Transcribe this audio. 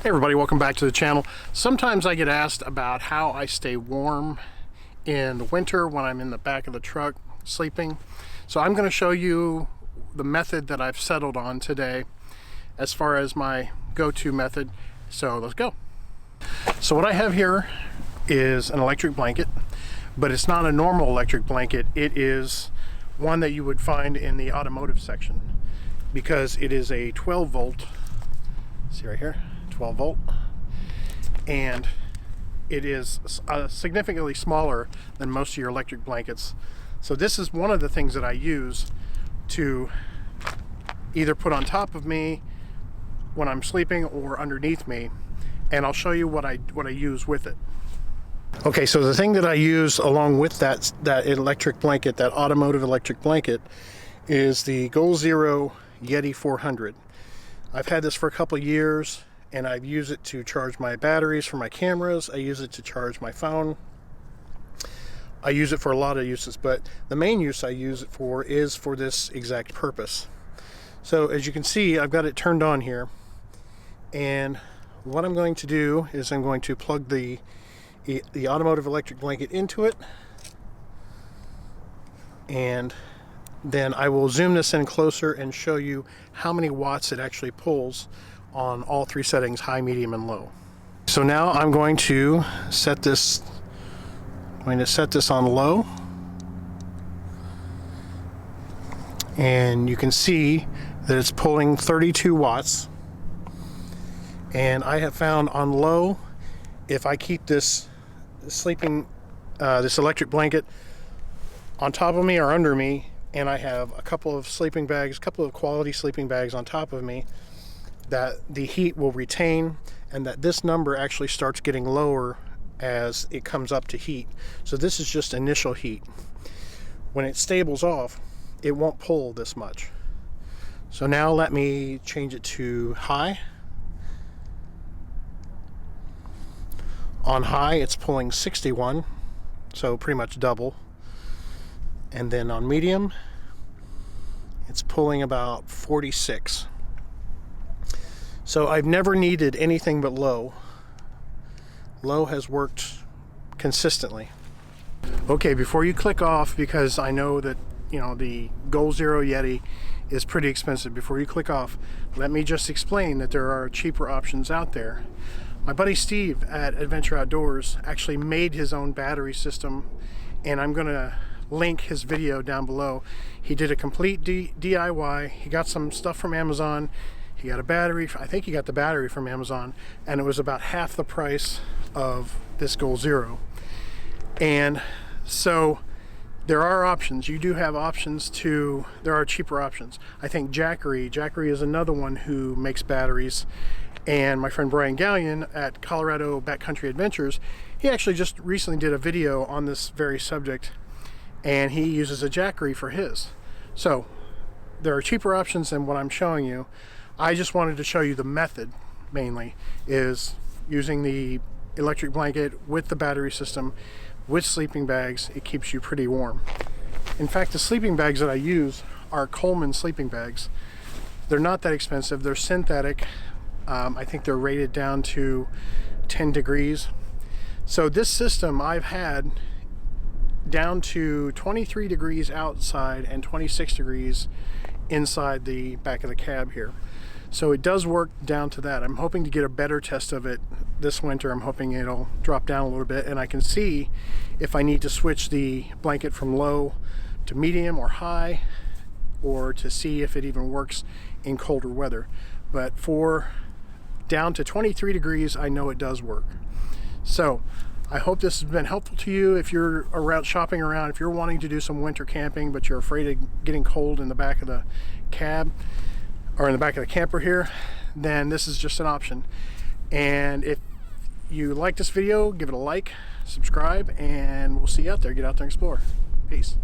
Hey everybody, welcome back to the channel. Sometimes I get asked about how I stay warm in the winter when I'm in the back of the truck sleeping. So I'm going to show you the method that I've settled on today as far as my go-to method. So let's go. So what I have here is an electric blanket, but it's not a normal electric blanket. It is one that you would find in the automotive section because it is a 12 volt, see right here, 12 volt, and it is significantly smaller than most of your electric blankets. So this is one of the things that I use to either put on top of me when I'm sleeping or underneath me, and I'll show you what I use with it. Okay, so the thing that I use along with that electric blanket, that automotive electric blanket, is the Goal Zero Yeti 400. I've had this for a couple years, and I've used it to charge my batteries for my cameras. I use it to charge my phone. I use it for a lot of uses, but the main use I use it for is for this exact purpose. So as you can see, I've got it turned on here, and what I'm going to do is I'm going to plug the automotive electric blanket into it, and then I will zoom this in closer and show you how many watts it actually pulls on all three settings: high, medium, and low. So now I'm going to set this on low, and you can see that it's pulling 32 watts. And I have found on low, if I keep this electric blanket on top of me or under me, and I have a couple of sleeping bags, a couple of quality sleeping bags on top of me, that the heat will retain, and that this number actually starts getting lower as it comes up to heat. So this is just initial heat. When it stables off, it won't pull this much. So now let me change it to high. On high, it's pulling 61, so pretty much double. And then on medium, it's pulling about 46. So I've never needed anything but low. Low has worked consistently. Okay, before you click off, because I know that the Goal Zero Yeti is pretty expensive, before you click off, let me just explain that there are cheaper options out there. My buddy Steve at Adventure Outdoors actually made his own battery system, and I'm gonna link his video down below. He did a complete DIY. He got some stuff from Amazon. He got a battery, I think he got the battery from Amazon, and it was about half the price of this Goal Zero. And so there are options. You do have options too. There are cheaper options. I think Jackery is another one who makes batteries. And my friend Brian Gallion at Colorado Backcountry Adventures, he actually just recently did a video on this very subject, and he uses a Jackery for his. So there are cheaper options than what I'm showing you. I just wanted to show you the method, mainly, is using the electric blanket with the battery system, with sleeping bags. It keeps you pretty warm. In fact, the sleeping bags that I use are Coleman sleeping bags. They're not that expensive. They're synthetic. I think they're rated down to 10 degrees. So this system I've had down to 23 degrees outside and 26 degrees inside the back of the cab here. So it does work down to that. I'm hoping to get a better test of it this winter. I'm hoping it'll drop down a little bit, and I can see if I need to switch the blanket from low to medium or high, or to see if it even works in colder weather. But for down to 23 degrees, I know it does work. So I hope this has been helpful to you. If you're around shopping around, if you're wanting to do some winter camping but you're afraid of getting cold in the back of the cab or in the back of the camper here, then this is just an option. And if you like this video, give it a like, subscribe, and we'll see you out there. Get out there and explore. Peace.